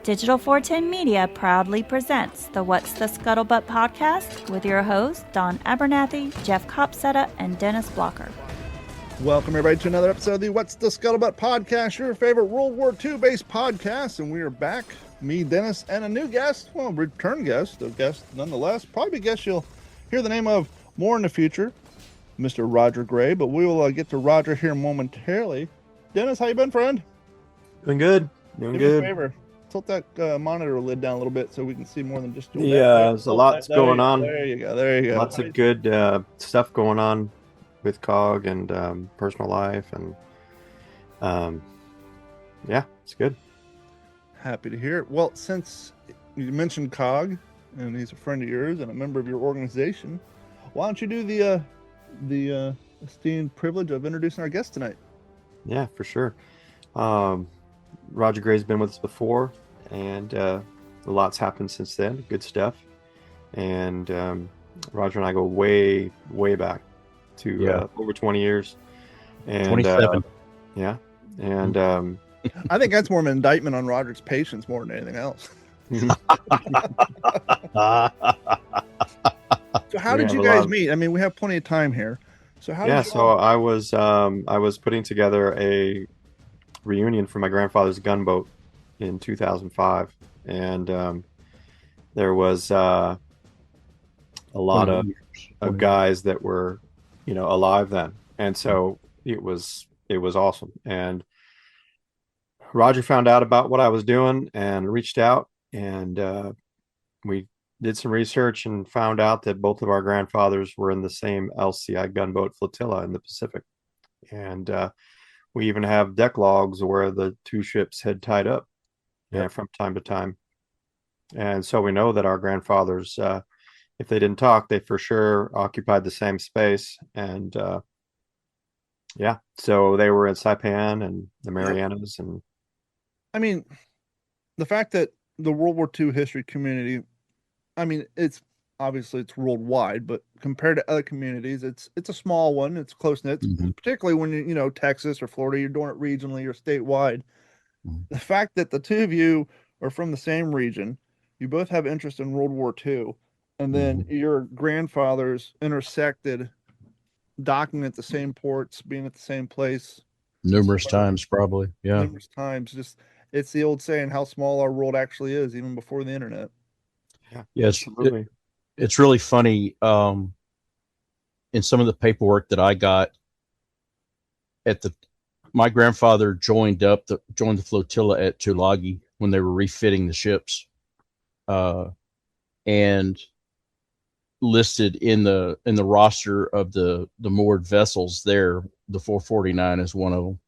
Digital 410 Media proudly presents the What's the Scuttlebutt podcast with your hosts, Don Abernathy, Jeff Copsetta, and Dennis Blocker. Welcome, everybody, to another episode of the What's the Scuttlebutt podcast, your favorite World War II-based podcast, and we are back, me, Dennis, and a new guest, well, return guest, a guest nonetheless, probably a guest you'll hear the name of more in the future, Mr. Roger Gray, but we will get to Roger here momentarily. Dennis, how you been, friend? Doing good. Doing good. Do me a favor. Tilt that monitor lid down a little bit so we can see more than just doing that. There's a lot going on. There you go. There you go. Lots of good stuff going on with COGG and personal life, and yeah, it's good. Happy to hear it. Well, since you mentioned COGG, and he's a friend of yours and a member of your organization, why don't you do the esteemed privilege of introducing our guest tonight? Yeah, for sure. Roger Gray's been with us before, and a lot's happened since then. Good stuff. And Roger and I go way, way back to over 20 years. And 27. Yeah. And I think that's more of an indictment on Roger's patience more than anything else. So how did you guys meet? I mean, we have plenty of time here. So how? Yeah. So I was putting together a reunion for my grandfather's gunboat in 2005, and there was a lot of guys that were alive then, and so it was awesome. And Roger found out about what I was doing and reached out, and we did some research and found out that both of our grandfathers were in the same LCI gunboat flotilla in the Pacific, and we even have deck logs where the two ships had tied up from time to time. And so we know that our grandfathers, if they didn't talk, they for sure occupied the same space. And so they were in Saipan and the Marianas. And I mean, the fact that the World War II history community, I mean, it's obviously it's worldwide, but compared to other communities, it's a small one. It's close knit, particularly when you Texas or Florida, you're doing it regionally or statewide. The fact that the two of you are from the same region, you both have interest in World War II, and then your grandfathers intersected, docking at the same ports, being at the same place numerous times, probably. Yeah, numerous times. Just it's the old saying, how small our world actually is, even before the internet. Yeah, absolutely. It's really funny. In some of the paperwork that I got my grandfather joined the flotilla at Tulagi when they were refitting the ships, and listed in the roster of the moored vessels there, the 449 is one of them.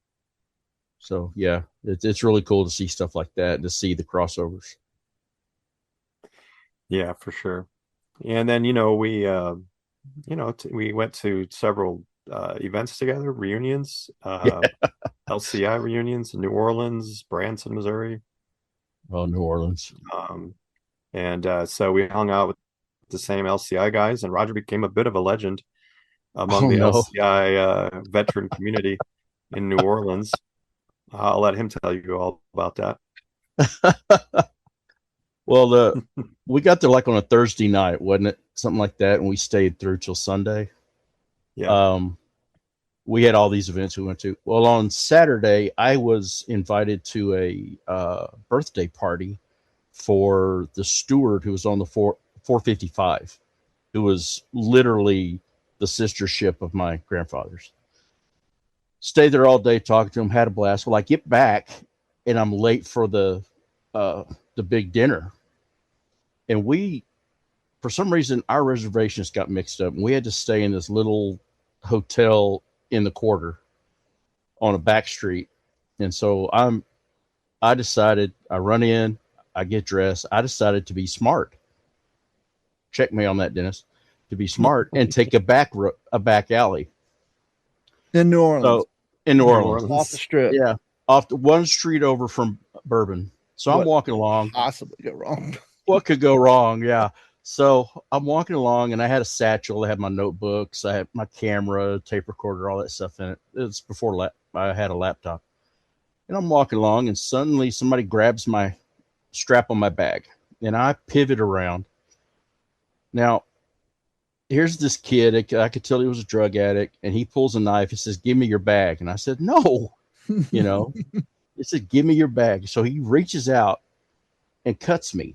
So yeah, it's really cool to see stuff like that and to see the crossovers. Yeah, for sure. And then, we went to several events together, reunions, LCI reunions in New Orleans, Branson, Missouri. Oh, New Orleans. So we hung out with the same LCI guys, and Roger became a bit of a legend among the LCI veteran community in New Orleans. I'll let him tell you all about that. Well, we got there like on a Thursday night, wasn't it? Something like that, and we stayed through till Sunday. Yeah. We had all these events we went to. Well, on Saturday, I was invited to a birthday party for the steward who was on the 455, who was literally the sister ship of my grandfather's. Stayed there all day, talking to him, had a blast. Well, I get back, and I'm late for the big dinner. And for some reason, our reservations got mixed up, and we had to stay in this little hotel in the quarter on a back street. And so I decided, I run in, I get dressed. I decided to be smart. Check me on that, Dennis. To be smart and take a back alley in New Orleans. So in New Orleans, off the strip. Yeah, off the one street over from Bourbon. So I'm walking along. Possibly go wrong. What could go wrong? Yeah. So I'm walking along, and I had a satchel. I had my notebooks. I had my camera, tape recorder, all that stuff in it. It was before I had a laptop. And I'm walking along, and suddenly somebody grabs my strap on my bag. And I pivot around. Now, here's this kid. I could tell he was a drug addict, and he pulls a knife. He says, "Give me your bag." And I said, "No." You know, he said, "Give me your bag." So he reaches out and cuts me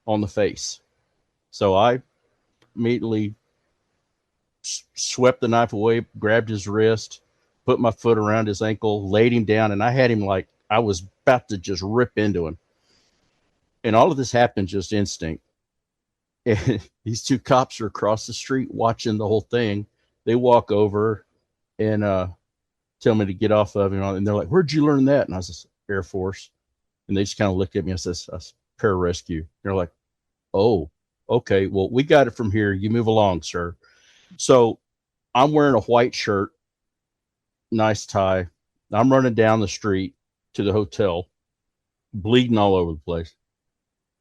on the face. So I immediately swept the knife away, grabbed his wrist, put my foot around his ankle, laid him down, and I had him like I was about to just rip into him. And all of this happened just instinct. And these two cops are across the street watching the whole thing. They walk over and tell me to get off of him. And they're like, "Where'd you learn that?" And I said, "Air Force." And they just kind of looked at me and says, "Pararescue." They're like, "Oh, okay. Well, we got it from here. You move along, sir." So I'm wearing a white shirt, nice tie. I'm running down the street to the hotel, bleeding all over the place.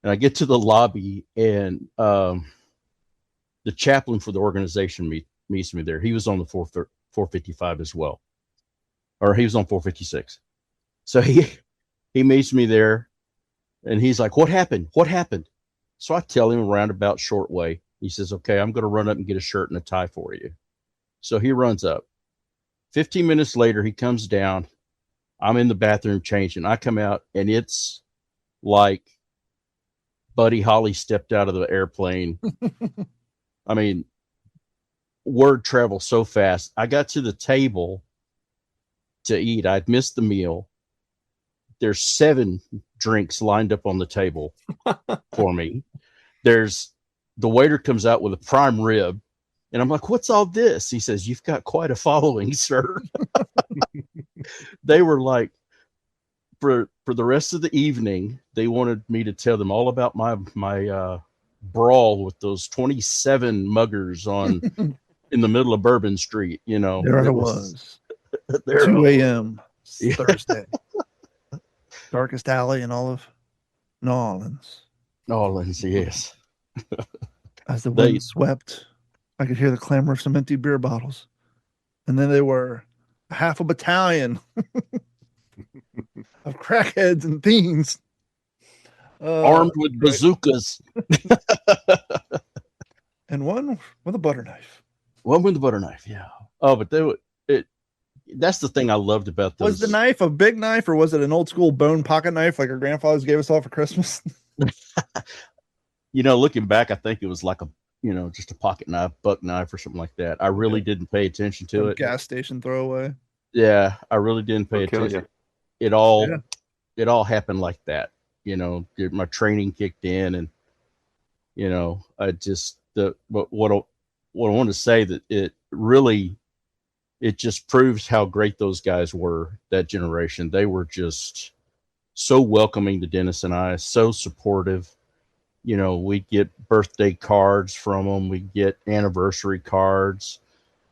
And I get to the lobby, and the chaplain for the organization meets me there. He was on the 455 as well, or he was on 456. So he meets me there, and he's like, "What happened? What happened?" So I tell him a roundabout short way. He says, "Okay, I'm going to run up and get a shirt and a tie for you." So he runs up. 15 minutes later, he comes down. I'm in the bathroom changing. I come out, and it's like Buddy Holly stepped out of the airplane. I mean, word travels so fast. I got to the table to eat. I'd missed the meal. There's 7 drinks lined up on the table for me. The waiter comes out with a prime rib, and I'm like, "What's all this?" He says, "You've got quite a following, sir." They were like, for the rest of the evening, they wanted me to tell them all about my brawl with those 27 muggers in the middle of Bourbon Street. You know, There I was. there 2 a.m. Yeah. Thursday. Darkest alley in all of New Orleans. New Orleans, yes. As the wind swept, I could hear the clamor of some empty beer bottles. And then they were half a battalion of crackheads and fiends. Armed with bazookas. And one with a butter knife. One with a butter knife, yeah. Oh, but that's the thing I loved about those. Was the knife a big knife, or was it an old school bone pocket knife like our grandfathers gave us all for Christmas? You know, looking back, I think it was like just a pocket knife, buck knife, or something like that. I really didn't pay attention to it. Gas station throwaway. Yeah, I really didn't pay attention. It all happened like that. You know, my training kicked in, and I just what I want to say that it just proves how great those guys were, that generation. They were just so welcoming to Dennis and I, so supportive. You know, we get birthday cards from them. We get anniversary cards.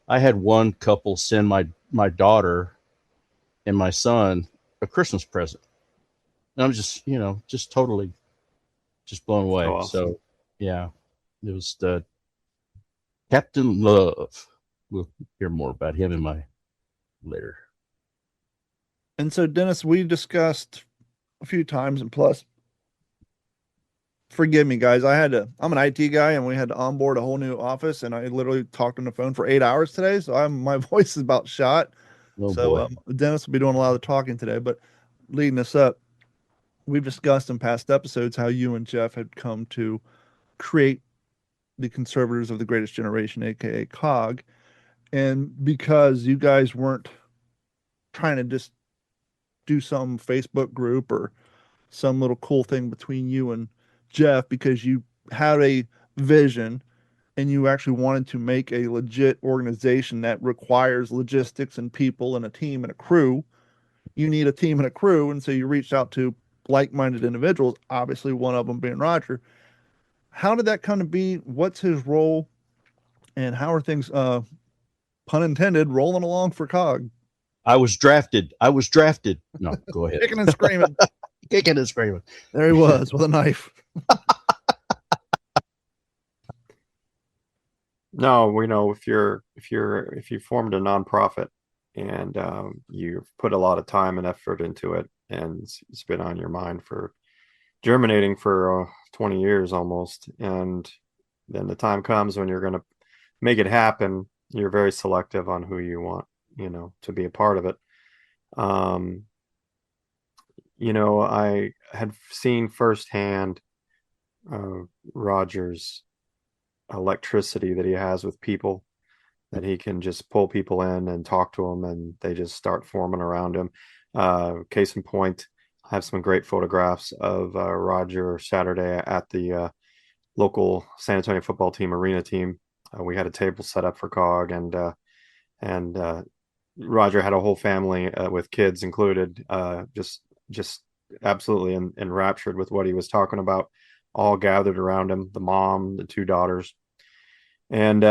I had one couple send my daughter and my son a Christmas present. And I'm just totally just blown away. Oh, awesome. So, yeah, it was the Captain Love. We'll hear more about him later. And so, Dennis, we discussed a few times, and plus, forgive me, guys. I'm an IT guy, and we had to onboard a whole new office, and I literally talked on the phone for 8 hours today. So my voice is about shot. Oh, so Dennis will be doing a lot of the talking today, but leading us up, we've discussed in past episodes how you and Jeff had come to create the Conservators of the Greatest Generation, aka COGG. And because you guys weren't trying to just do some Facebook group or some little cool thing between you and Jeff, because you had a vision and you actually wanted to make a legit organization that requires logistics and people and a team and a crew. You need a team and a crew. And so you reached out to like-minded individuals, obviously one of them being Roger. How did that come to be? What's his role? And how are things, pun intended, rolling along for COGG? I was drafted. No, go ahead. Kicking and screaming. Kicking and screaming. There he was with a knife. No, we know if you formed a nonprofit and you've put a lot of time and effort into it, and it's been on your mind for germinating for 20 years almost. And then the time comes when you're going to make it happen. You're very selective on who you want, to be a part of it. I had seen firsthand Roger's electricity that he has with people, that he can just pull people in and talk to them and they just start forming around him. Case in point, I have some great photographs of Roger Saturday at the local San Antonio football team arena team. We had a table set up for COGG, and Roger had a whole family with kids included, just absolutely enraptured with what he was talking about, all gathered around him, the mom, the two daughters. And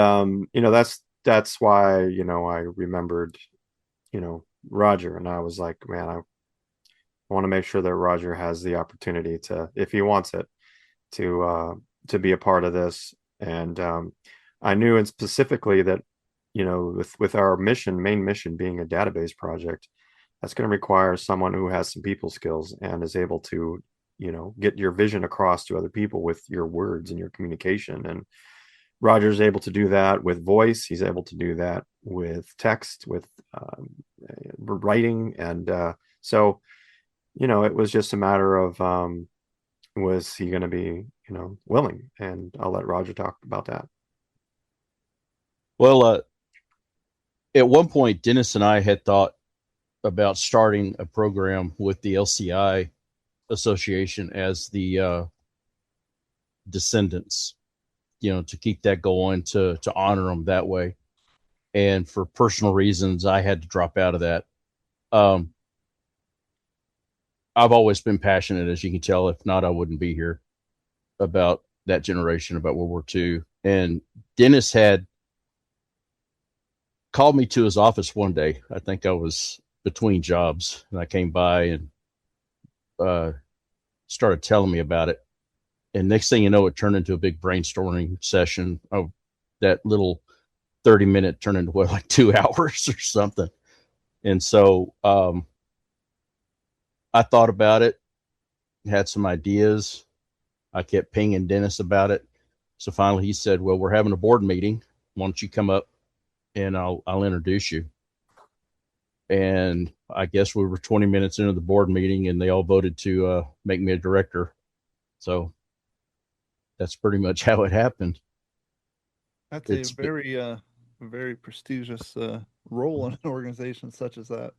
that's why I remembered Roger, and I was like, man, I want to make sure that Roger has the opportunity to, if he wants it, to be a part of this. And I knew, and specifically that with our main mission being a database project, that's going to require someone who has some people skills and is able to get your vision across to other people with your words and your communication. And Roger's able to do that with voice. He's able to do that with text, with writing. And so it was just a matter of was he going to be willing? And I'll let Roger talk about that. Well, at one point, Dennis and I had thought about starting a program with the LCI Association as the descendants, to keep that going, to honor them that way. And for personal reasons, I had to drop out of that. I've always been passionate, as you can tell. If not, I wouldn't be here, about that generation, about World War II. And Dennis had called me to his office one day. I think I was between jobs, and I came by and started telling me about it. And next thing you know, it turned into a big brainstorming session. Of that little 30-minute turned into like 2 hours or something. And so I thought about it, had some ideas. I kept pinging Dennis about it. So finally he said, well, we're having a board meeting. Why don't you come up and I'll introduce you. And I guess we were 20 minutes into the board meeting and they all voted to make me a director. So that's pretty much how it happened. That's a very prestigious role in an organization such as that.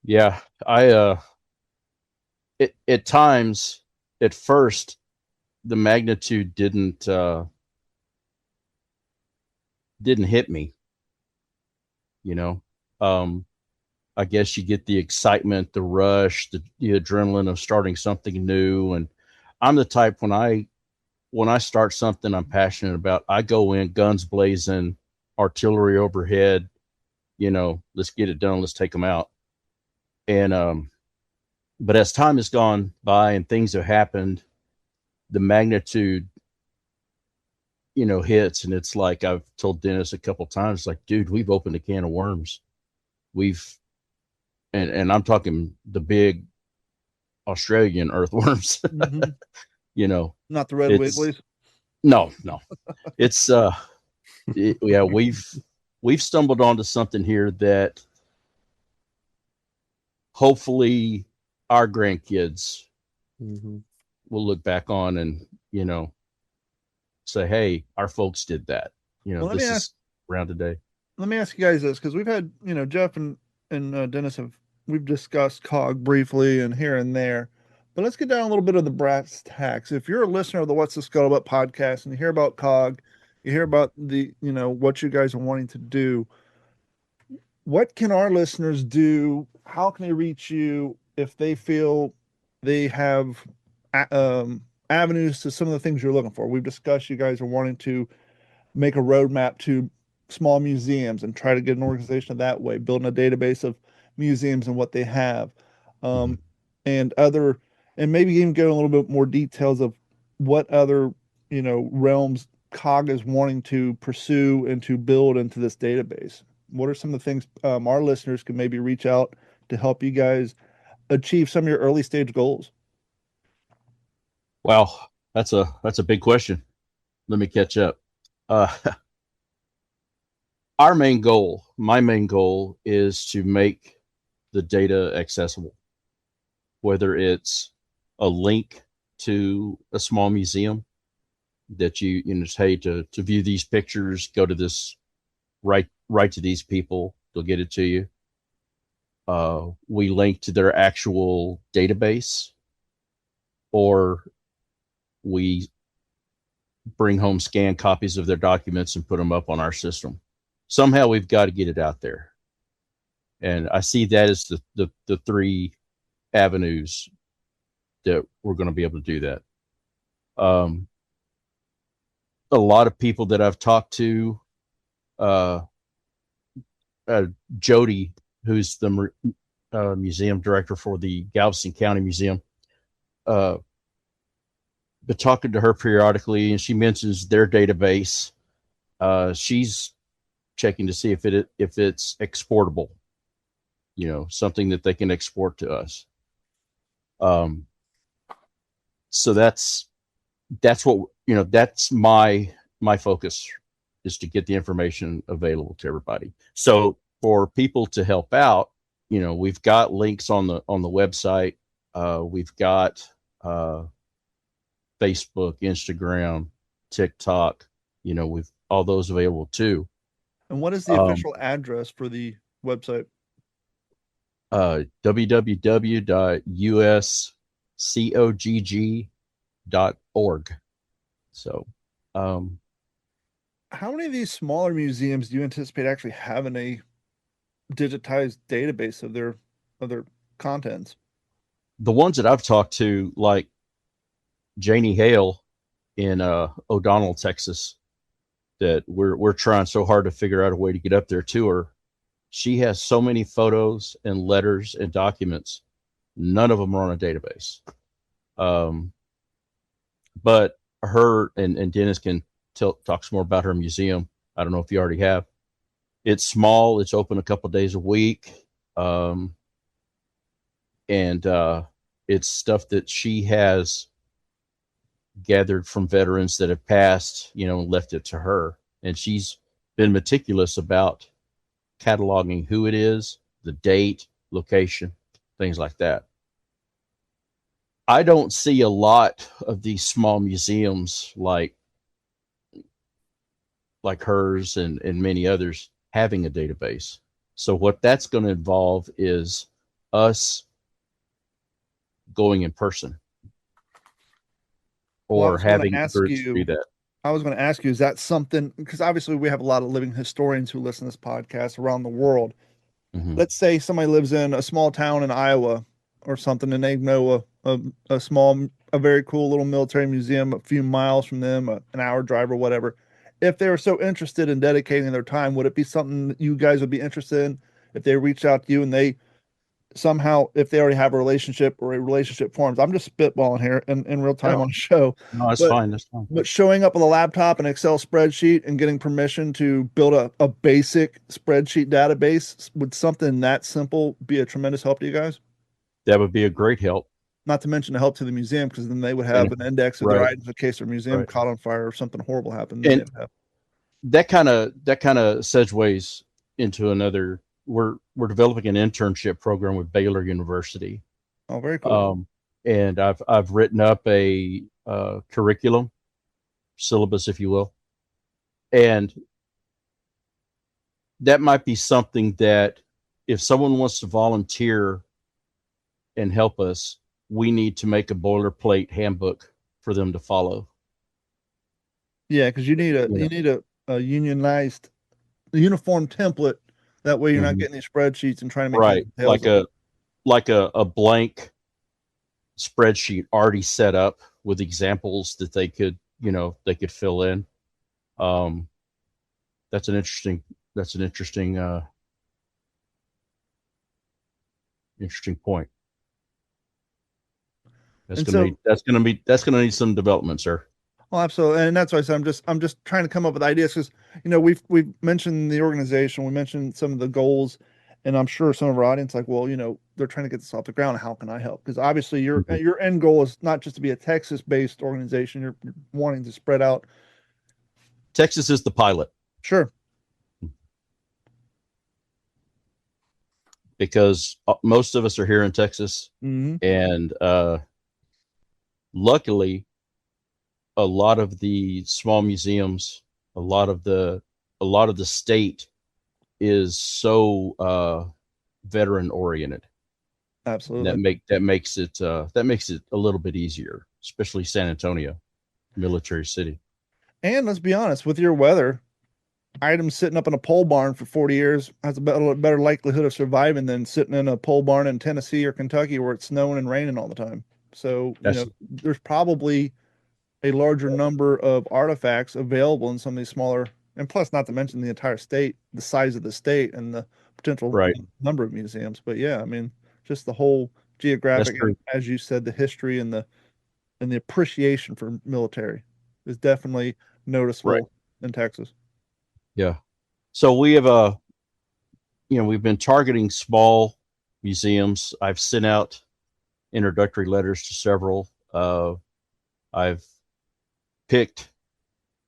Yeah, at times, at first, the magnitude didn't hit me. I guess you get the excitement, the rush, the adrenaline of starting something new. And I'm the type, when I start something I'm passionate about, I go in guns blazing, artillery overhead, let's get it done. Let's take them out. And, but as time has gone by and things have happened, the magnitude, hits. And it's like, I've told Dennis a couple of times, like, dude, we've opened a can of worms. And I'm talking the big Australian earthworms, Mm-hmm. Not the red wigglies. No, it's, yeah, we've stumbled onto something here that hopefully our grandkids will look back on and, say, hey, our folks did that. This is around today. Let me ask you guys this, because we've had, Jeff and Dennis we've discussed COGG briefly and here and there, but let's get down a little bit of the brass tacks. If you're a listener of the What's the Scuttlebutt podcast and you hear about COGG, you hear about the, what you guys are wanting to do, what can our listeners do? How can they reach you if they feel they have avenues to some of the things you're looking for? We've discussed you guys are wanting to make a roadmap to small museums and try to get an organization that way, building a database of museums and what they have, and maybe even go a little bit more details of what other realms COGG is wanting to pursue and to build into this database. What are some of the things our listeners can maybe reach out to help you guys achieve some of your early stage goals? Well, that's a big question. Let me catch up. Uh, my main goal is to make the data accessible, whether it's a link to a small museum that you know, hey, to view these pictures, go to this, write to these people, they'll get it to you. We link to their actual database, or we bring home scanned copies of their documents and put them up on our system. Somehow we've got to get it out there. And I see that as the three avenues that we're going to be able to do that. A lot of people that I've talked to, Jody, who's the museum director for the Galveston County Museum, but talking to her periodically, and she mentions their database. She's checking to see if it's exportable, you know, something that they can export to us. So that's what, you know, that's my focus, is to get the information available to everybody. So for people to help out, you know, we've got links on the website. We've got Facebook, Instagram, TikTok, you know, with all those available too. And what is the official address for the website? www.uscogg.org. So, how many of these smaller museums do you anticipate actually having a digitized database of their contents? The ones that I've talked to, like Janie Hale in O'Donnell, Texas, that we're trying so hard to figure out a way to get up there to her. She has so many photos and letters and documents. None of them are on a database. But her and Dennis can talk some more about her museum. I don't know if you already have. It's small. It's open a couple days a week. And it's stuff that she has gathered from veterans that have passed, you know, and left it to her. And she's been meticulous about cataloging who it is, the date, location, things like that. I don't see a lot of these small museums like hers and many others having a database. So what that's going to involve is us going in person, or having groups do that. I was going to ask you, is that something, because obviously we have a lot of living historians who listen to this podcast around the world. Mm-hmm. Let's say somebody lives in a small town in Iowa or something, and they know a very cool little military museum a few miles from them, an hour drive or whatever. If they were so interested in dedicating their time, would it be something that you guys would be interested in if they reached out to you and they somehow, if they already have a relationship or a relationship forms? I'm just spitballing here in real time on a show. No, that's fine. That's fine. But showing up with a laptop and Excel spreadsheet and getting permission to build a basic spreadsheet database, would something that simple be a tremendous help to you guys? That would be a great help. Not to mention a help to the museum, because then they would have an index of their items in case their museum caught on fire or something horrible happened. And that kind of segues into another. We're developing an internship program with Baylor University. Oh, very cool. And I've written up a curriculum, syllabus, if you will, and that might be something that if someone wants to volunteer and help us, we need to make a boilerplate handbook for them to follow. Yeah, because you need a unionized, uniform template. That way you're not getting these spreadsheets and trying to make like a blank spreadsheet already set up with examples that they could fill in. That's an interesting point. That's gonna need some development, sir. Well, absolutely, and that's why I said I'm just trying to come up with ideas, because we've mentioned the organization, we mentioned some of the goals, and I'm sure some of our audience like, well, they're trying to get this off the ground. How can I help? Because obviously Mhm. your end goal is not just to be a Texas-based organization. You're wanting to spread out. Texas is the pilot Sure. because most of us are here in Texas, Mm-hmm. and luckily, a lot of the small museums, a lot of the state is so veteran oriented. Absolutely. That makes it a little bit easier, especially San Antonio, military city. And let's be honest, with your weather, items sitting up in a pole barn for 40 years has a better likelihood of surviving than sitting in a pole barn in Tennessee or Kentucky where it's snowing and raining all the time. So, That's there's probably a larger number of artifacts available in some of these smaller, and plus, not to mention the entire state, the size of the state, and the potential right. number of museums. But yeah, I mean, just the whole That's geographic, and true. as you said, the history and the appreciation for military is definitely Right. noticeable in Texas. Yeah. So we have we've been targeting small museums. I've sent out introductory letters to several. I've picked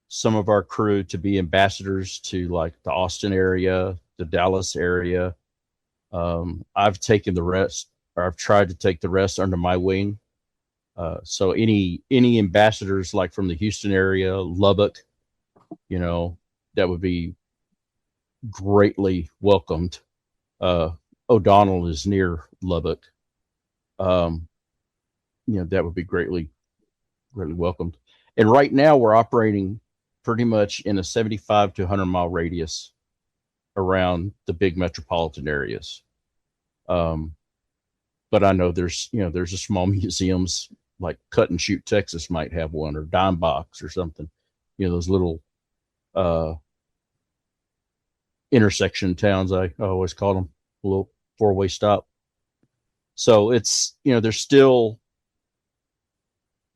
some of our crew to be ambassadors to like the Austin area, the Dallas area. I've taken the rest, or I've tried to take the rest under my wing. So any ambassadors like from the Houston area, Lubbock, that would be greatly welcomed. O'Donnell is near Lubbock. That would be greatly welcomed. And right now we're operating pretty much in a 75 to 100-mile radius around the big metropolitan areas. But I know there's a small museums like Cut and Shoot, Texas might have one, or Dime Box or something. Those little intersection towns, I always call them, a little four-way stop. So it's, there's still,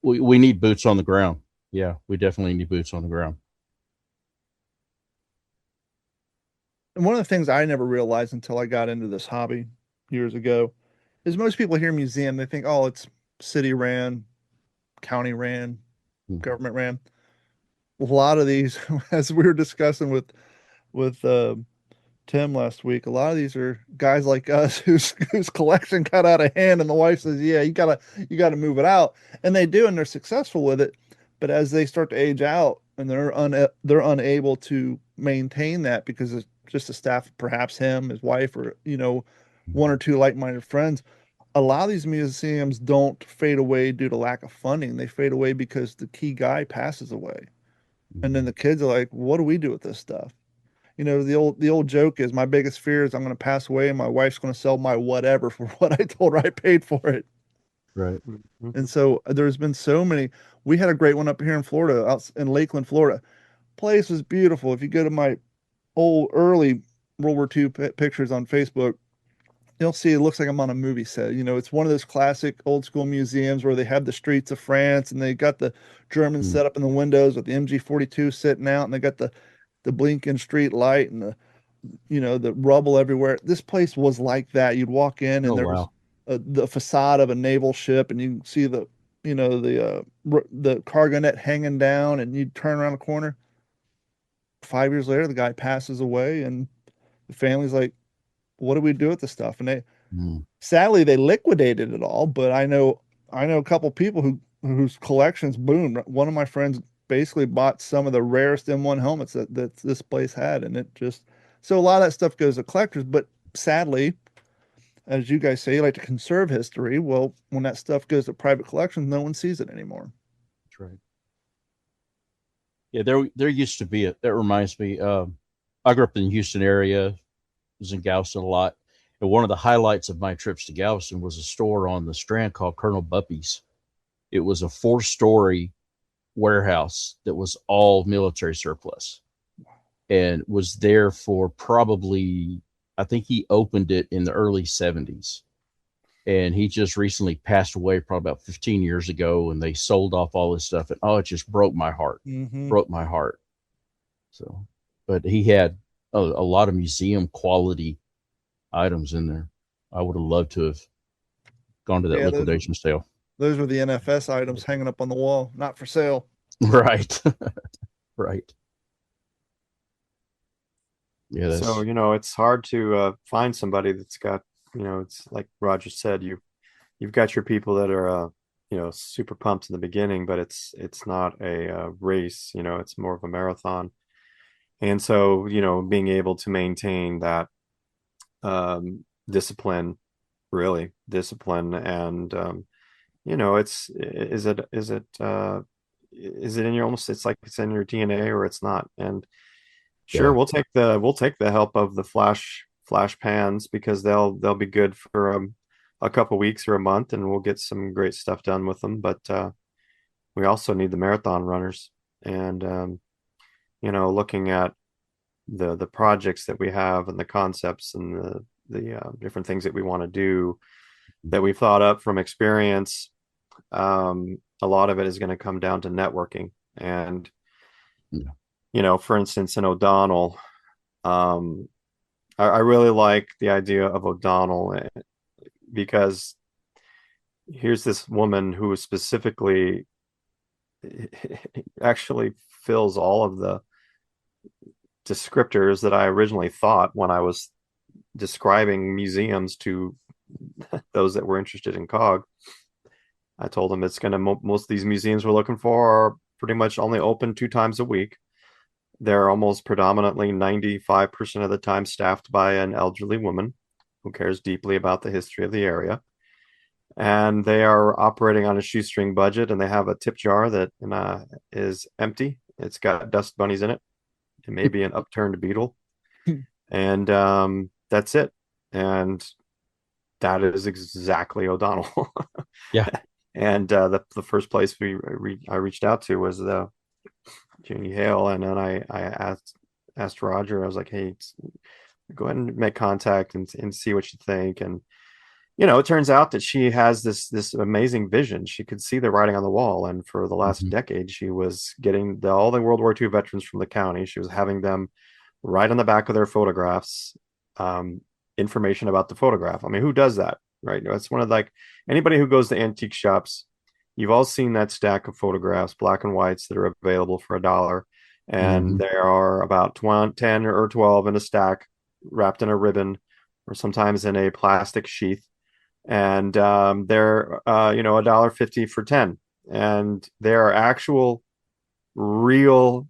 we need boots on the ground. Yeah, we definitely need boots on the ground. And one of the things I never realized until I got into this hobby years ago is most people hear museum, they think, oh, it's city ran, county ran, government ran. A lot of these, as we were discussing with Tim last week, a lot of these are guys like us whose collection got out of hand, and the wife says, "Yeah, you gotta move it out," and they do, and they're successful with it. But as they start to age out, and they're unable to maintain that because it's just a staff, perhaps him, his wife, or one or two like-minded friends. A lot of these museums don't fade away due to lack of funding. They fade away because the key guy passes away, and then the kids are like, "What do we do with this stuff?" The old joke is, my biggest fear is I'm going to pass away and my wife's going to sell my whatever for what I told her I paid for it. Right. And so there's been so many. We had a great one up here in Florida, out in Lakeland, Florida. Place was beautiful. If you go to my old early World War II pictures on Facebook, you'll see it looks like I'm on a movie set. It's one of those classic old school museums where they have the streets of France and they got the Germans set up in the windows with the MG-42 sitting out, and they got the blinking street light and the rubble everywhere. This place was like that. You'd walk in and Oh, there was wow. the facade of a naval ship, and you see the cargo net hanging down, and you turn around the corner. 5 years later, the guy passes away, and the family's like, "What do we do with the stuff?" And sadly, they liquidated it all. But I know a couple people whose collections boomed. One of my friends basically bought some of the rarest M1 helmets that this place had, and it just, so a lot of that stuff goes to collectors. But sadly, as you guys say, you like to conserve history. Well, when that stuff goes to private collections, no one sees it anymore. That's right. Yeah, there used to be that reminds me. I grew up in the Houston area, was in Galveston a lot, and one of the highlights of my trips to Galveston was a store on the Strand called Colonel Buppy's. It was a 4-story warehouse that was all military surplus, and was there for probably, I think he opened it in the early 70s, and he just recently passed away probably about 15 years ago, and they sold off all this stuff, and it just broke my heart. Broke my heart. So, but he had a lot of museum quality items in there. I would have loved to have gone to that Yeah, liquidation sale. those were the NFS items hanging up on the wall, not for sale. Right. Right. Yeah, that's So, it's hard to find somebody that's got, it's like Roger said, you've got your people that are, super pumped in the beginning, but it's not a race, it's more of a marathon. And so, being able to maintain that discipline, really discipline, and is it in your almost, it's like it's in your DNA or it's not. And sure, yeah. we'll take the help of the flash pans because they'll be good for a couple weeks or a month, and we'll get some great stuff done with them. But we also need the marathon runners, and looking at the projects that we have and the concepts and the different things that we want to do that we've thought up from experience. A lot of it is going to come down to networking. And for instance, in O'Donnell, I really like the idea of O'Donnell because here's this woman who specifically actually fills all of the descriptors that I originally thought when I was describing museums to those that were interested in COGG. I told them it's going to most of these museums we're looking for are pretty much only open 2 times a week. They're almost predominantly 95% of the time staffed by an elderly woman who cares deeply about the history of the area. And they are operating on a shoestring budget, and they have a tip jar that is empty. It's got dust bunnies in it. It may be an upturned beetle. And that's it. And that is exactly O'Donnell. Yeah. And the first place I reached out to was the Jeannie Hale, and then I asked Roger. I was like, "Hey, go ahead and make contact and see what you think." And it turns out that she has this amazing vision. She could see the writing on the wall, and for the last decade, she was getting all the World War II veterans from the county. She was having them write on the back of their photographs information about the photograph. I mean, who does that, right? It's one of anybody who goes to antique shops. You've all seen that stack of photographs, black and whites, that are available for $1. And there are about 10 or 12 in a stack, wrapped in a ribbon, or sometimes in a plastic sheath. And they're $1.50 for 10. And there are actual, real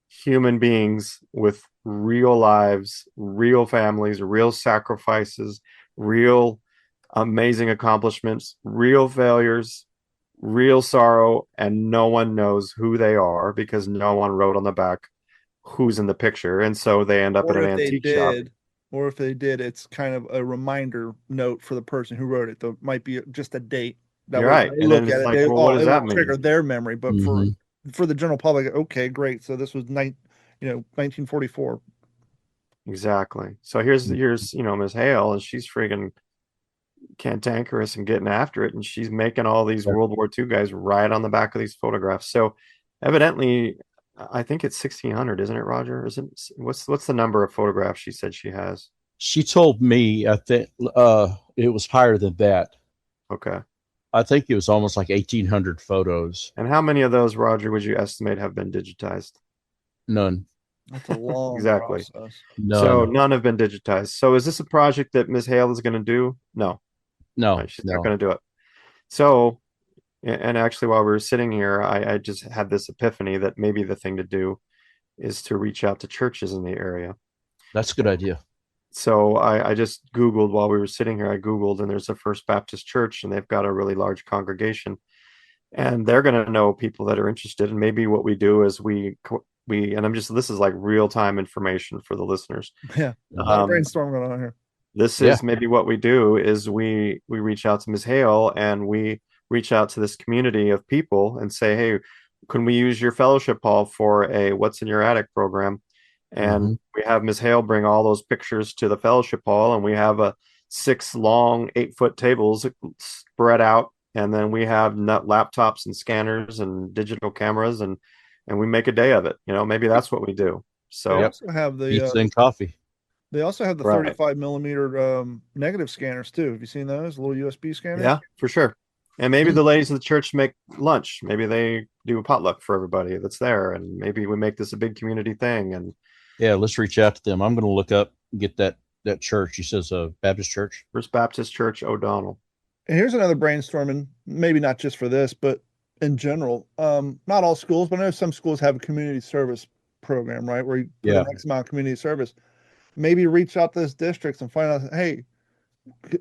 human beings with real lives, real families, real sacrifices, real amazing accomplishments, real failures, real sorrow, and no one knows who they are because no one wrote on the back who's in the picture. And so they end up at an antique shop. Or if they did, it's kind of a reminder note for the person who wrote it. There might be just a date. You're right. And then it's like, well, what does that mean? Trigger their memory, but for the general public, okay, great. So this was 1944. Exactly. So here's Ms. Hale, and she's friggin' cantankerous and getting after it, and she's making all these World War II guys write on the back of these photographs. So evidently, I think it's 1,600, isn't it, Roger? What's the number of photographs she said she has? She told me I think it was higher than that. Okay. I think it was almost like 1,800 photos. And how many of those, Roger, would you estimate have been digitized? None. That's a long exactly. process. So none have been digitized. So is this a project that Ms. Hale is going to do? No. No. She's not going to do it. So, and actually, while we were sitting here, I just had this epiphany that maybe the thing to do is to reach out to churches in the area. That's a good idea. So I just Googled while we were sitting here. I Googled, and there's a First Baptist Church, and they've got a really large congregation, and they're going to know people that are interested. And maybe what we do is this is like real time information for the listeners. Yeah, brainstorm going on here. This is maybe what we do is we reach out to Ms. Hale, and we reach out to this community of people and say, hey, can we use your fellowship hall for a What's in Your Attic program? And we have Ms. Hale bring all those pictures to the fellowship hall, and we have 6 long 8-foot tables spread out, and then we have laptops and scanners and digital cameras, and we make a day of it. Maybe that's what we do. So we also have the pizza and coffee. They also have the Right. 35 millimeter negative scanners too. Have you seen those little USB scanners? Yeah, for sure. And maybe the ladies of the church make lunch. Maybe they do a potluck for everybody that's there, and maybe we make this a big community thing. And Yeah, let's reach out to them. I'm going to look up and get that church. He says Baptist Church. First Baptist Church O'Donnell. And here's another brainstorming, maybe not just for this, but in general. Not all schools, but I know some schools have a community service program, right? Where you put Yeah. an X amount of community service. Maybe reach out to those districts and find out, hey,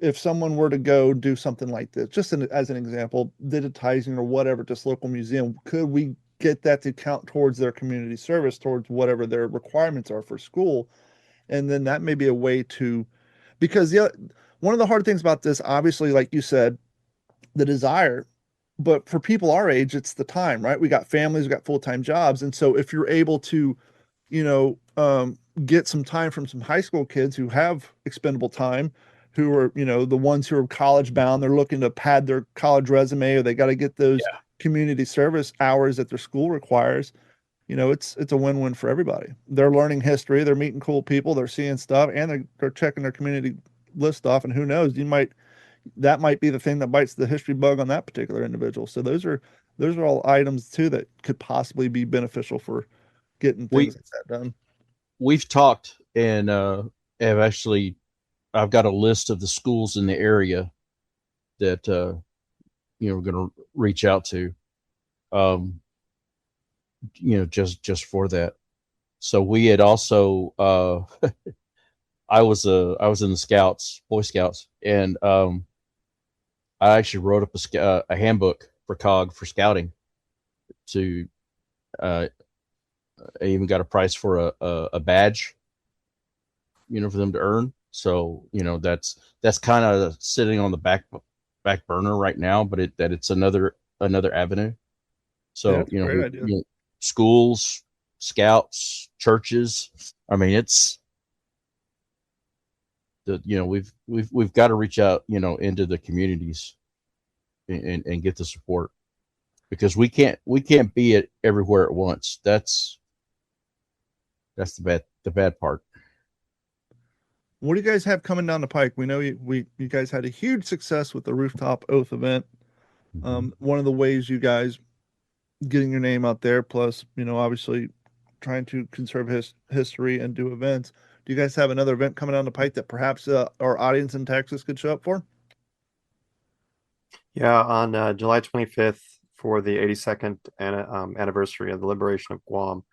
if someone were to go do something like this, just as an example, digitizing or whatever, just local museum, could we get that to count towards their community service, towards whatever their requirements are for school? And then that may be a way to, because one of the hard things about this, obviously, like you said, the desire, but for people our age, it's the time, right? We got families, we got full-time jobs. And so if you're able to, get some time from some high school kids who have expendable time, who are, the ones who are college bound, they're looking to pad their college resume, or they got to get those community service hours that their school requires. It's a win-win for everybody. They're learning history, they're meeting cool people, they're seeing stuff, and they're checking their community list off. And who knows, that might be the thing that bites the history bug on that particular individual. So those are all items too that could possibly be beneficial for getting things like that done. We've talked and I've got a list of the schools in the area that we're going to reach out to, just for that. So we had also I was in the Scouts, Boy Scouts, and I actually wrote up a handbook for COGG for scouting. To I even got a price for a badge, for them to earn. So that's kind of sitting on the back burner right now, but it's another avenue. So great idea. Schools, scouts, churches. I mean, it's we've got to reach out into the communities and get the support, because we can't be it everywhere at once. That's the bad part. What do you guys have coming down the pike? We know you guys had a huge success with the rooftop oath event. One of the ways you guys getting your name out there, plus obviously trying to conserve history and do events. Do you guys have another event coming down the pike that perhaps our audience in Texas could show up for? Yeah, on July 25th, for the 82nd anniversary of the liberation of Guam,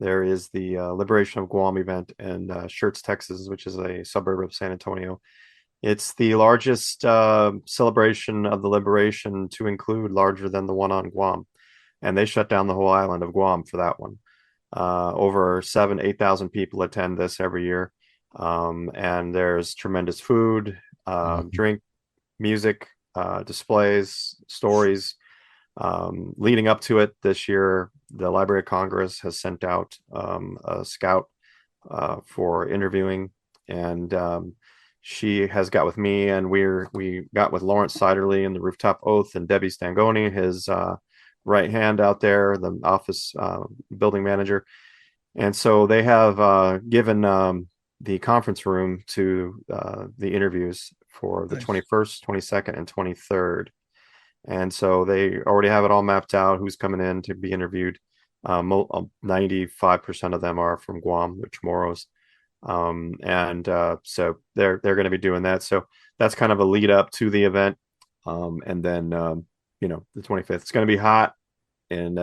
there is the Liberation of Guam event in Schertz, Texas, which is a suburb of San Antonio. It's the largest celebration of the liberation to include, larger than the one on Guam. And they shut down the whole island of Guam for that one. Over 8,000 people attend this every year. And there's tremendous food, drink, music, displays, stories. Leading up to it this year, the Library of Congress has sent out a scout for interviewing, and she has got with me, and we got with Lawrence Siderly in the Rooftop Oath, and Debbie Stangoni, his right hand out there, the office building manager. And so they have given the conference room to the interviews for the 21st, 22nd, and 23rd. And so they already have it all mapped out, who's coming in to be interviewed. 95% of them are from Guam, the Chamorros. So they're going to be doing that. So that's kind of a lead up to the event. And then, the 25th, it's going to be hot, and,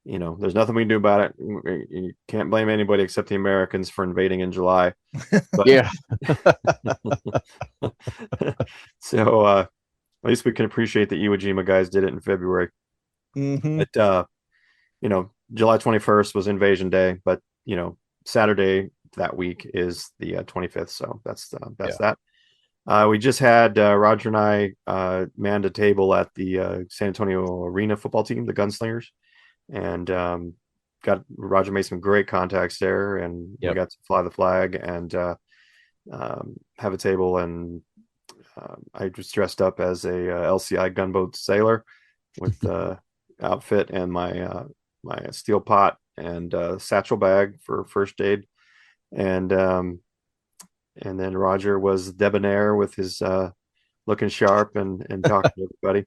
there's nothing we can do about it. You can't blame anybody except the Americans for invading in July. But, yeah. So, at least we can appreciate that Iwo Jima guys did it in February. But, July 21st was Invasion Day, but, Saturday that week is the 25th. So that's that. We just had Roger and I manned a table at the San Antonio Arena football team, the Gunslingers, and got Roger made some great contacts there, and we got to fly the flag and have a table. And I was dressed up as a LCI gunboat sailor with outfit and my steel pot and satchel bag for first aid. And And then Roger was debonair with his looking sharp and talking to everybody.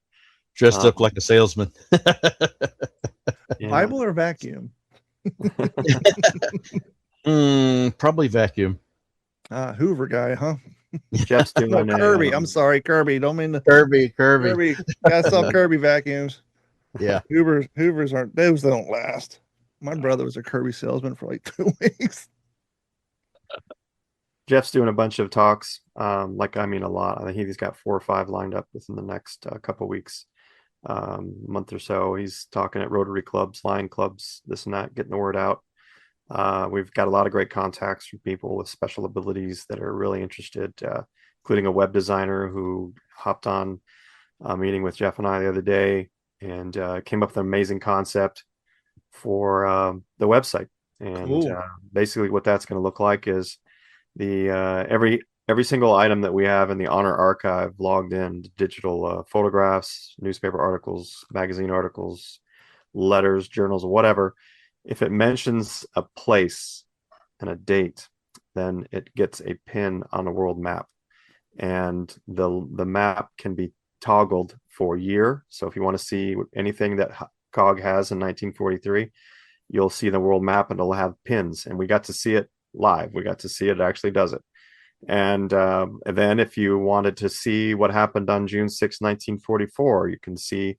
Dressed up like a salesman. Yeah. Bible or vacuum? Probably vacuum. Hoover guy, huh? Jeff's doing No, Kirby. I'm sorry, Kirby. Don't mean to. Kirby. Kirby. Gotta sell Kirby vacuums. Yeah. Hoovers aren't. Those don't last. My brother was a Kirby salesman for like 2 weeks. Jeff's doing a bunch of talks. A lot. I think he's got 4 or 5 lined up within the next couple weeks, month or so. He's talking at Rotary clubs, Lion clubs, this and that, getting the word out. We've got a lot of great contacts from people with special abilities that are really interested, including a web designer who hopped on a meeting with Jeff and I the other day and came up with an amazing concept for the website. And Cool. basically what that's going to look like is the every single item that we have in the Honor Archive logged in, digital photographs, newspaper articles, magazine articles, letters, journals, whatever. If it mentions a place and a date, then it gets a pin on a world map. And the map can be toggled for year. So if you want to see anything that COGG has in 1943, you'll see the world map and it'll have pins. And we got to see it live. We got to see it actually does it. And then if you wanted to see what happened on June 6, 1944, you can see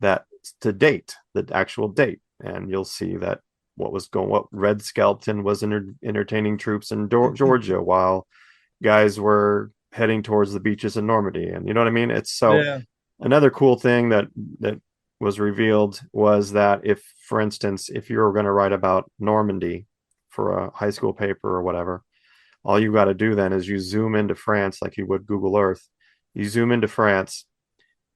that to date, the actual date. And you'll see that what Red Skelton was entertaining troops in Georgia while guys were heading towards the beaches in Normandy. And you know what I mean? It's so Yeah. Another cool thing that was revealed was that if, for instance, if you were going to write about Normandy for a high school paper or whatever, all you got to do then is you zoom into France like you would Google Earth. You zoom into France,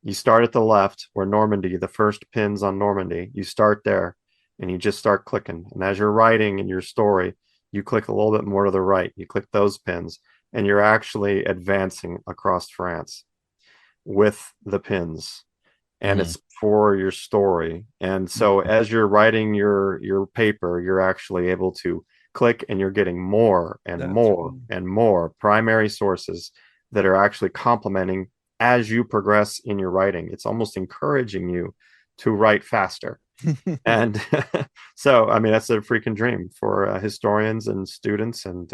you start at the left where Normandy, the first pins on Normandy, you start there and you just start clicking. And as you're writing in your story, you click a little bit more to the right. You click those pins and you're actually advancing across France with the pins. And it's for your story. And so as you're writing your paper, you're actually able to click and you're getting more and more and more primary sources that are actually complementing as you progress in your writing. It's almost encouraging you to write faster. And so, I mean, that's a freaking dream for historians and students. And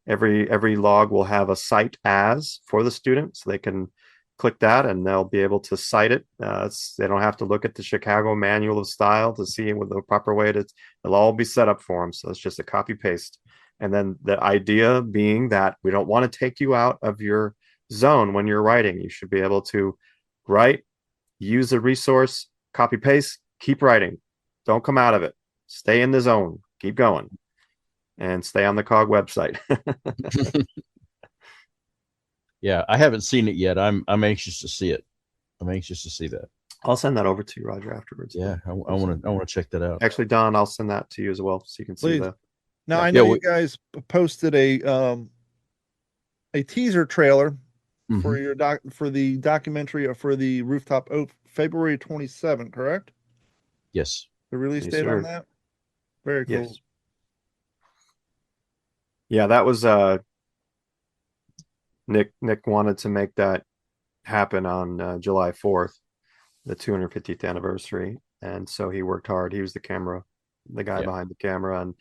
every log will have a cite as for the student, so they can click that and they'll be able to cite it. They don't have to look at the Chicago Manual of Style to see what the proper way to. It'll all be set up for them. So it's just a copy paste. And then the idea being that we don't want to take you out of your zone when you're writing. You should be able to write, use a resource, copy paste, keep writing. Don't come out of it. Stay in the zone. Keep going. And stay on the COGG website. Yeah, I haven't seen it yet. I'm anxious to see it. I'm anxious to see that. I'll send that over to you, Roger, afterwards. Yeah, I want to check that out. Actually, Don, I'll send that to you as well, so you can see that. Now I know you guys posted a teaser trailer for your for the documentary for the Rooftop Oak, February 27, correct? Yes. The release date on that. Very cool. Yes. Yeah, that was Nick wanted to make that happen on July 4th, the 250th anniversary. And so he worked hard. He was the guy behind the camera, and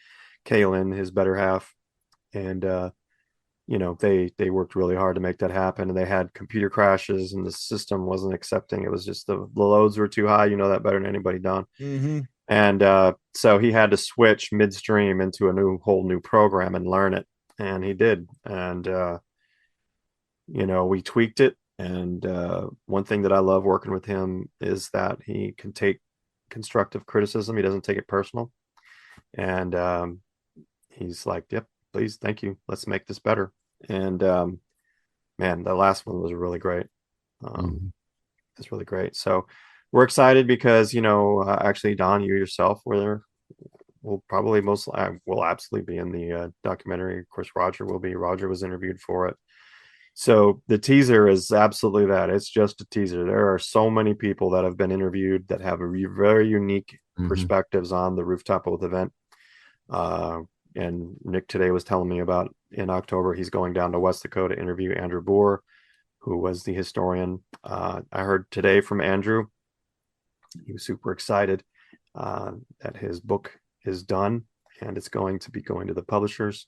Kaylin, his better half. And, they worked really hard to make that happen. And they had computer crashes and the system wasn't accepting. It was just the loads were too high. You know that better than anybody, Don. Mm-hmm. And so he had to switch midstream into a whole new program and learn it. And he did. And, we tweaked it. And one thing that I love working with him is that he can take constructive criticism. He doesn't take it personal. And he's like, yep, please, thank you. Let's make this better. And man, the last one was really great. It's really great. So we're excited because, actually, Don, you yourself will probably will absolutely be in the documentary. Of course, Roger will be. Roger was interviewed for it. So the teaser is absolutely that. It's just a teaser. There are so many people that have been interviewed that have very unique perspectives on the Rooftop Oath event. And Nick today was telling me about in October, he's going down to West Dakota to interview Andrew Bohr, who was the historian. I heard today from Andrew. He was super excited that his book is done and it's going to be going to the publishers.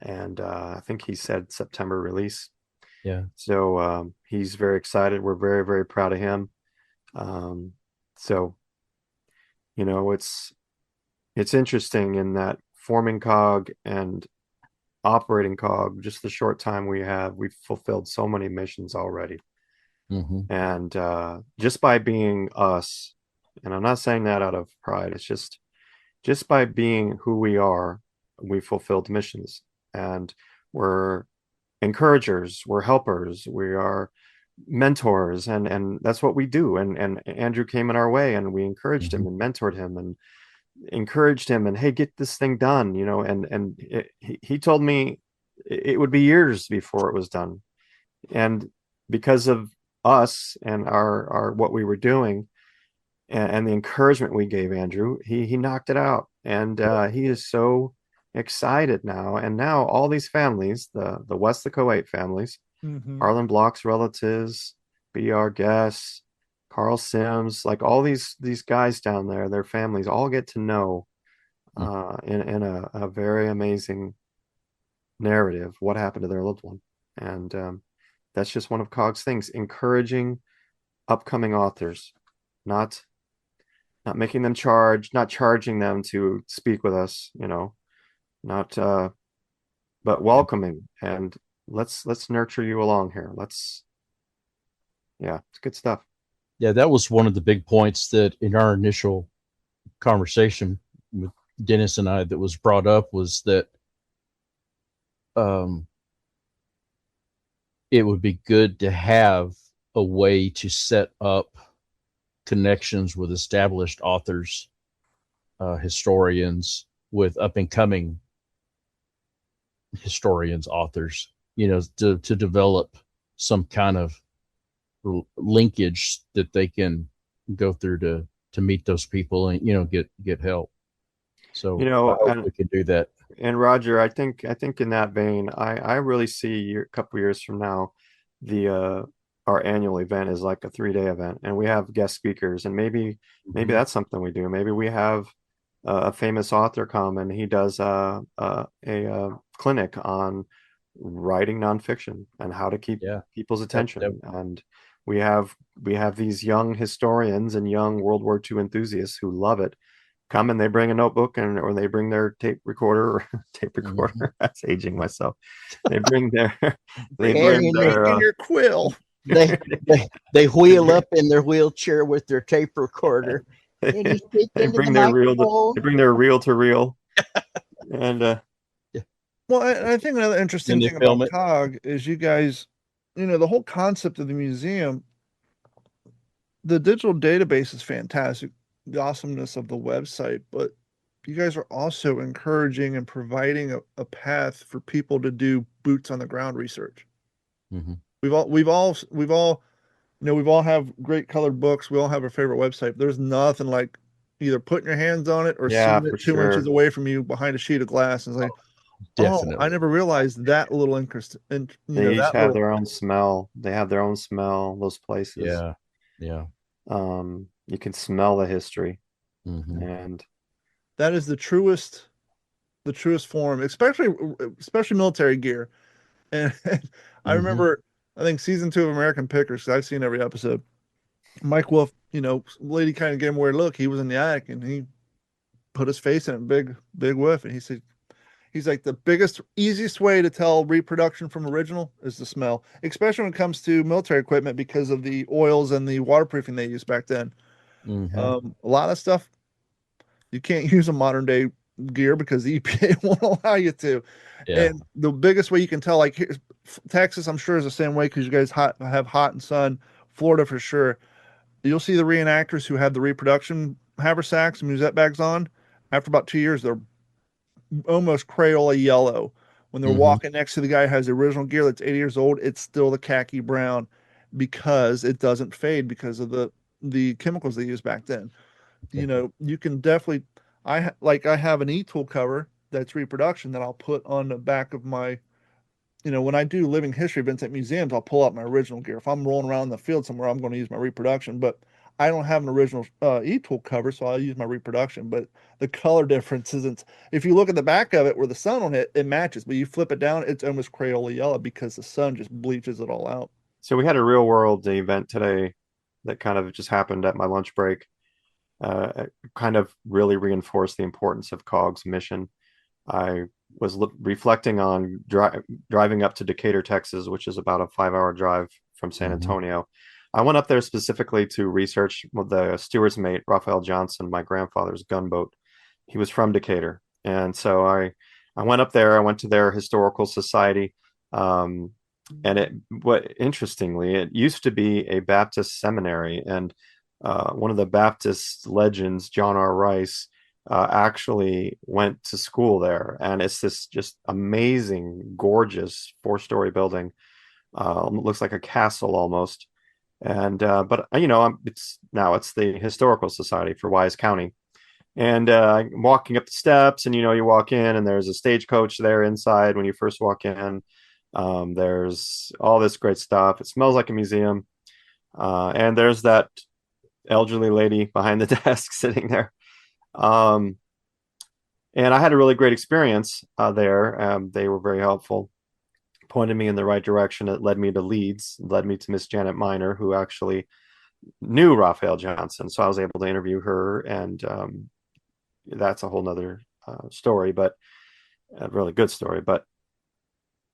And I think he said September release. Yeah. So he's very excited. We're very, very proud of him. So, you know, it's interesting in that forming COGG and operating COGG, just the short time we've fulfilled so many missions already. And just by being us, and I'm not saying that out of pride, it's just by being who we are, we fulfilled missions. And we're encouragers, we're helpers, we are mentors, and that's what we do. And Andrew came in our way, and we encouraged him and mentored him and encouraged him, and hey, get this thing done, you know. And he told me it would be years before it was done, and because of us and our what we were doing and the encouragement we gave Andrew, he knocked it out. And he is so excited now. And now all these families, the Westlaco 8 families, Harlan Block's relatives, BR Guests, Carl Sims, like all these guys down there, their families all get to know in a very amazing narrative what happened to their loved one. And that's just one of COGG's things, encouraging upcoming authors, not making them not charging them to speak with us, you know, but welcoming, and let's nurture you along here. It's good stuff. Yeah, that was one of the big points that in our initial conversation with Dennis and I that was brought up, was that it would be good to have a way to set up connections with established authors, historians, with up and coming historians, authors, you know, to develop some kind of linkage that they can go through to meet those people and, you know, get help. So, you know, we can do that. And Roger, I think in that vein, I really see a couple years from now, our annual event is like a 3-day event, and we have guest speakers, and maybe that's something we do. Maybe we have a famous author come, and he does a clinic on writing nonfiction and how to keep people's attention. And we have these young historians and young World War II enthusiasts who love it. Come, and they bring a notebook or they bring their tape recorder. That's aging myself. They bring their your quill. They wheel up in their wheelchair with their tape recorder. They bring their reel to reel. And well, I think another interesting thing about COGG is you guys, you know, the whole concept of the museum, the digital database is fantastic, the awesomeness of the website, but you guys are also encouraging and providing a path for people to do boots on the ground research. We've all, you know, we've all have great colored books. We all have our favorite website. There's nothing like either putting your hands on it or seeing it 2 inches away from you behind a sheet of glass. And it's like, definitely. I never realized that little interest. And they each have their own smell. They have their own smell. Those places. Yeah. You can smell the history, and that is the truest form, especially military gear. And I remember, I think season 2 of American Pickers, because I've seen every episode. Mike Wolf, you know, lady kind of gave him a weird look. He was in the attic and he put his face in it, big whiff, and he said, he's like, the easiest way to tell reproduction from original is the smell, especially when it comes to military equipment because of the oils and the waterproofing they used back then. A lot of stuff you can't use a modern day gear because the EPA won't allow you to. And the biggest way you can tell, like here, Texas, I'm sure is the same way because you guys have hot and sun. Florida for sure. You'll see the reenactors who have the reproduction haversacks and musette bags on. After about 2 years, they're almost Crayola yellow. When they're walking next to the guy who has the original gear that's 80 years old, it's still the khaki brown because it doesn't fade because of the chemicals they used back then. You know, you can definitely, I have an e-tool cover that's reproduction that I'll put on the back of my when I do living history events at museums, I'll pull out my original gear. If I'm rolling around in the field somewhere, I'm going to use my reproduction, but I don't have an original e-tool cover, so I'll use my reproduction. But the color difference isn't, if you look at the back of it where the sun will hit, it matches, but you flip it down, it's almost Crayola yellow because the sun just bleaches it all out. So we had a real world event today that kind of just happened at my lunch break. Kind of really reinforced the importance of COGG's mission. I was reflecting on driving up to Decatur, Texas, which is about a 5-hour drive from San Antonio. I went up there specifically to research the steward's mate, Raphael Johnson, my grandfather's gunboat. He was from Decatur. And so I went up there. I went to their historical society. And interestingly, it used to be a Baptist seminary. And one of the Baptist legends, John R. Rice, actually went to school there. And it's this just amazing, gorgeous 4-story building. Looks like a castle almost. And but it's the Historical Society for Wise County. And walking up the steps, and you walk in, and there's a stagecoach there inside when you first walk in. There's all this great stuff. It smells like a museum. And there's that elderly lady behind the desk sitting there. And I had a really great experience there. They were very helpful, pointed me in the right direction. It led me to Leeds, led me to Miss Janet Miner, who actually knew Raphael Johnson. So I was able to interview her, and that's a whole nother story, but a really good story. But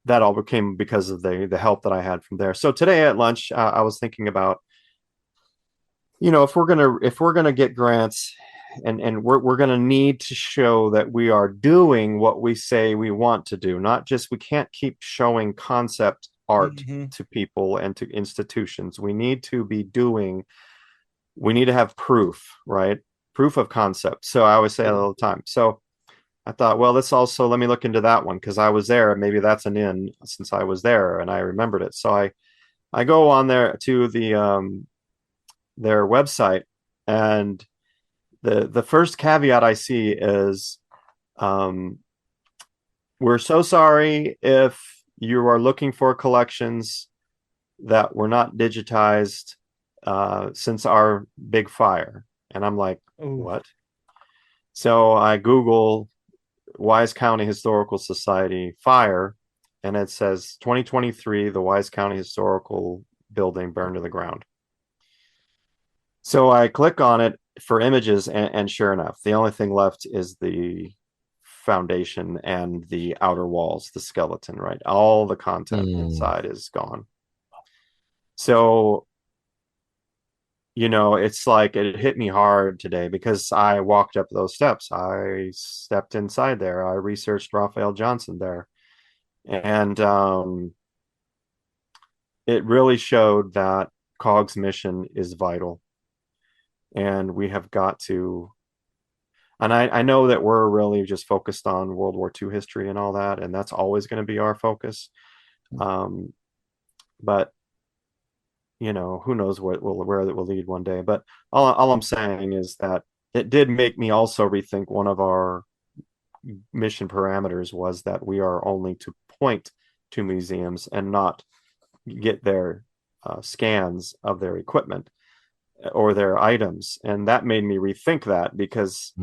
that all came because of the help that I had from there. So today at lunch, I was thinking about, if we're gonna get grants, and we're gonna need to show that we are doing what we say we want to do. Not just, we can't keep showing concept art to people and to institutions. We need to have proof, right? Proof of concept. So I always say that all the time. So I thought, well, let me look into that one, because I was there. Maybe that's an in, since I was there and I remembered it. So I go on there to their website, and the first caveat I see is, we're so sorry if you are looking for collections that were not digitized since our big fire. And I'm like, what? So I Google Wise County Historical Society fire, and it says 2023, the Wise County Historical Building burned to the ground. So I click on it for images, and sure enough, the only thing left is the foundation and the outer walls, the skeleton, right? All the content inside is gone. So, it's like it hit me hard today, because I walked up those steps. I stepped inside there. I researched Raphael Johnson there. And it really showed that COGG's mission is vital. And we have got to, and I know that we're really just focused on World War II history and all that, and that's always going to be our focus. But who knows where it will lead one day. But all I'm saying is that it did make me also rethink one of our mission parameters, was that we are only to point to museums and not get their scans of their equipment or their items. And that made me rethink that, because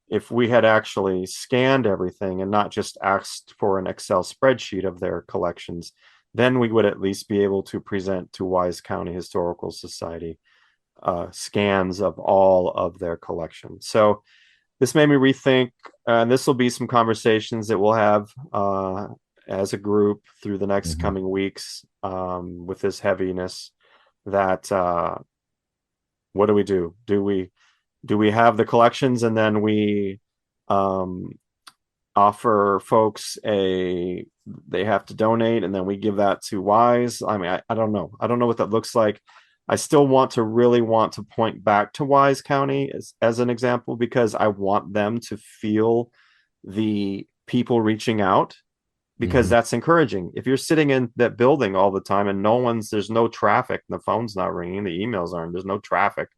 if we had actually scanned everything and not just asked for an Excel spreadsheet of their collections, then we would at least be able to present to Wise County Historical Society scans of all of their collections. So this made me rethink, and this will be some conversations that we'll have as a group through the next coming weeks with this heaviness, that what do we do? Do we have the collections, and then we offer folks they have to donate, and then we give that to Wise? I mean, I don't know. I don't know what that looks like. I still want to point back to Wise County as an example, because I want them to feel the people reaching out, because that's encouraging. If you're sitting in that building all the time and there's no traffic, the phone's not ringing, the emails aren't, there's no traffic,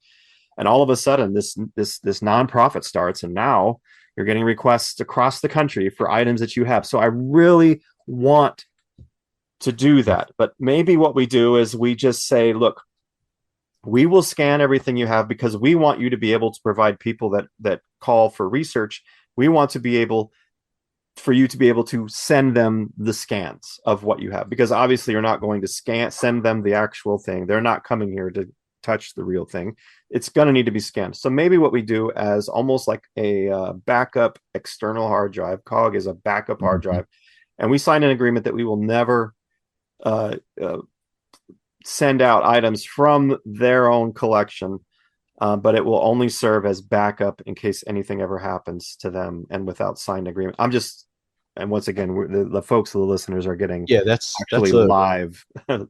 and all of a sudden this nonprofit starts, and now you're getting requests across the country for items that you have. So I really want to do that. But maybe what we do is we just say, look, we will scan everything you have because we want you to be able to provide people that call for research. We want to be able for you to be able to send them the scans of what you have, because obviously you're not going to send them the actual thing. They're not coming here to touch the real thing. It's going to need to be scanned. So maybe what we do as almost like a backup external hard drive. COGG is a backup hard drive, and we sign an agreement that we will never send out items from their own collection, but it will only serve as backup in case anything ever happens to them, and without signed agreement. And once again, the folks, the listeners are getting that's live. And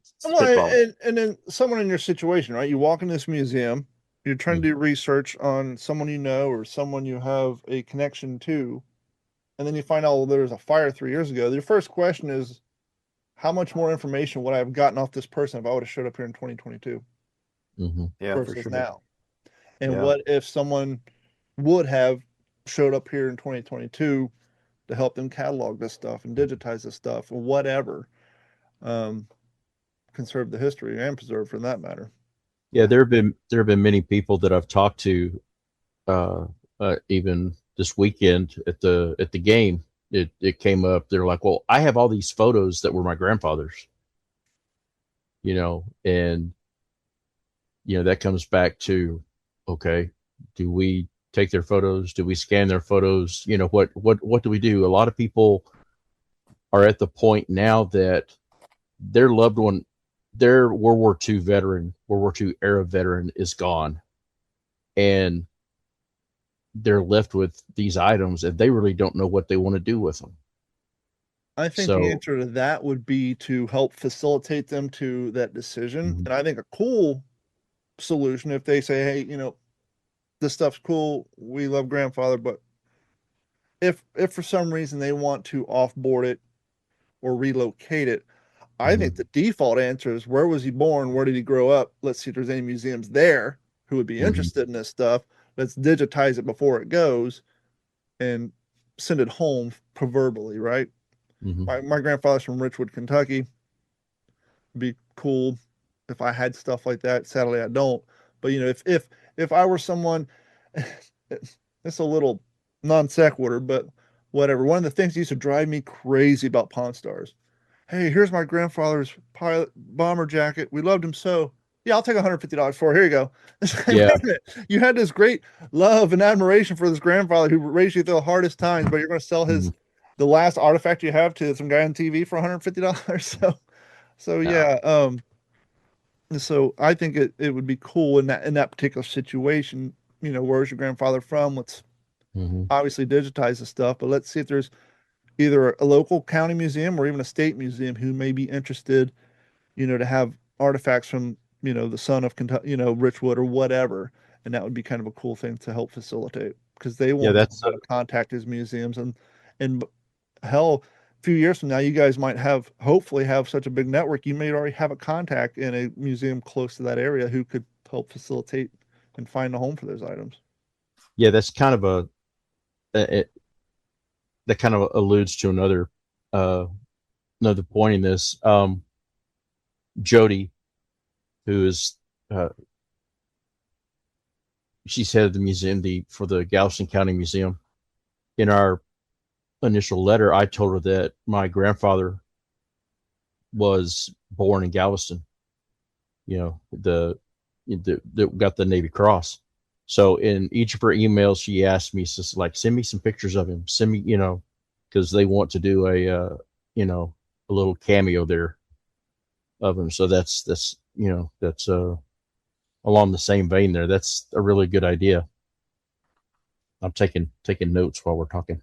then someone in your situation, right? You walk in this museum, you're trying to do research on someone you know or someone you have a connection to, and then you find out, well, there was a fire 3 years ago. Your first question is, how much more information would I have gotten off this person if I would have showed up here in 2022 versus for sure. now? And what if someone would have showed up here in 2022 to help them catalog this stuff and digitize this stuff or whatever, conserve the history and preserve for that matter. Yeah, there have been many people that I've talked to, even this weekend at the game. It came up. They're like, well, I have all these photos that were my grandfather's, and that comes back to, okay, do we take their photos? Do we scan their photos? What do we do? A lot of people are at the point now that their loved one, their World War II era veteran is gone, and they're left with these items and they really don't know what they want to do with them. I think the answer to that would be to help facilitate them to that decision. And I think a cool solution, if they say, hey, this stuff's cool, we love grandfather, but if for some reason they want to offboard it or relocate it, I think the default answer is, where was he born? Where did he grow up? Let's see if there's any museums there who would be interested in this stuff. Let's digitize it before it goes and send it home, proverbially, right? My grandfather's from Richwood, Kentucky. It'd be cool if I had stuff like that. Sadly, I don't. But if I were someone, it's a little non sequitur, but whatever. One of the things that used to drive me crazy about Pawn Stars. Hey, here's my grandfather's pilot bomber jacket. We loved him so. Yeah, I'll take $150 for it. Here you go. Yeah. You had this great love and admiration for this grandfather who raised you through the hardest times, but you're going to sell the last artifact you have to some guy on TV for $150. So I think it would be cool in that particular situation. Where's your grandfather from? Let's obviously digitize the stuff, but let's see if there's either a local county museum or even a state museum who may be interested, to have artifacts from, the son of Kentucky, Richwood or whatever. And that would be kind of a cool thing to help facilitate, because they won't contact his museums. And hell, a few years from now, you guys might hopefully have such a big network, you may already have a contact in a museum close to that area who could help facilitate and find a home for those items. Yeah, that's kind of that kind of alludes to another point in this. Jody, who is she's head of the museum for the Galveston County Museum. In our initial letter, I told her that my grandfather was born in Galveston. Got the Navy Cross. So in each of her emails, she asked me, send me some pictures of him. Send me, because they want to do a little cameo there of him. So that's along the same vein there. That's a really good idea. I'm taking notes while we're talking.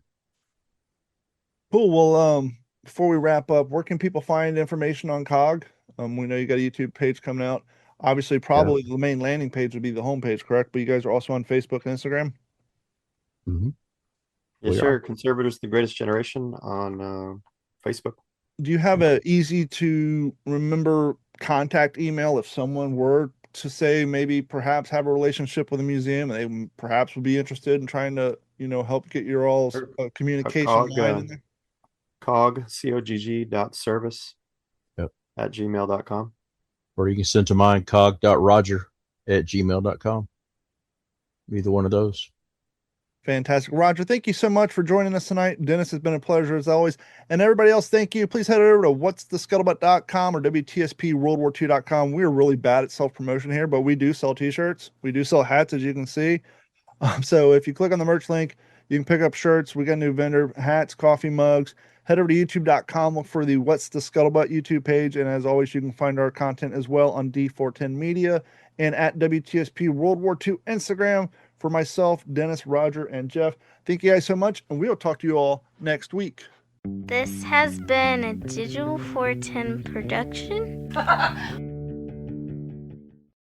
Cool. Well, before we wrap up, where can people find information on COGG? We know you got a YouTube page coming out. Obviously, probably the main landing page would be the homepage, correct? But you guys are also on Facebook and Instagram? Yeah, sure. Conservators, the Greatest Generation on Facebook. Do you have a easy to remember contact email if someone were to say maybe perhaps have a relationship with a museum and they perhaps would be interested in trying to, help get your all communication line in there? COGG, COGG.service cogg@gmail.com. Or you can send to mine, cogg.roger@gmail.com. Either one of those. Fantastic. Roger, thank you so much for joining us tonight. Dennis, has been a pleasure as always. And everybody else, thank you. Please head over to whatsthescuttlebutt.com or WTSPWorldWar2.com. We're really bad at self-promotion here, but we do sell t-shirts. We do sell hats, as you can see. So if you click on the merch link, you can pick up shirts. We got a new vendor, hats, coffee mugs. Head over to youtube.com, look for the What's the Scuttlebutt YouTube page. And as always, you can find our content as well on D410 Media and at WTSP World War II Instagram. For myself, Dennis, Roger, and Jeff, thank you guys so much, and we'll talk to you all next week. This has been a Digital 410 production.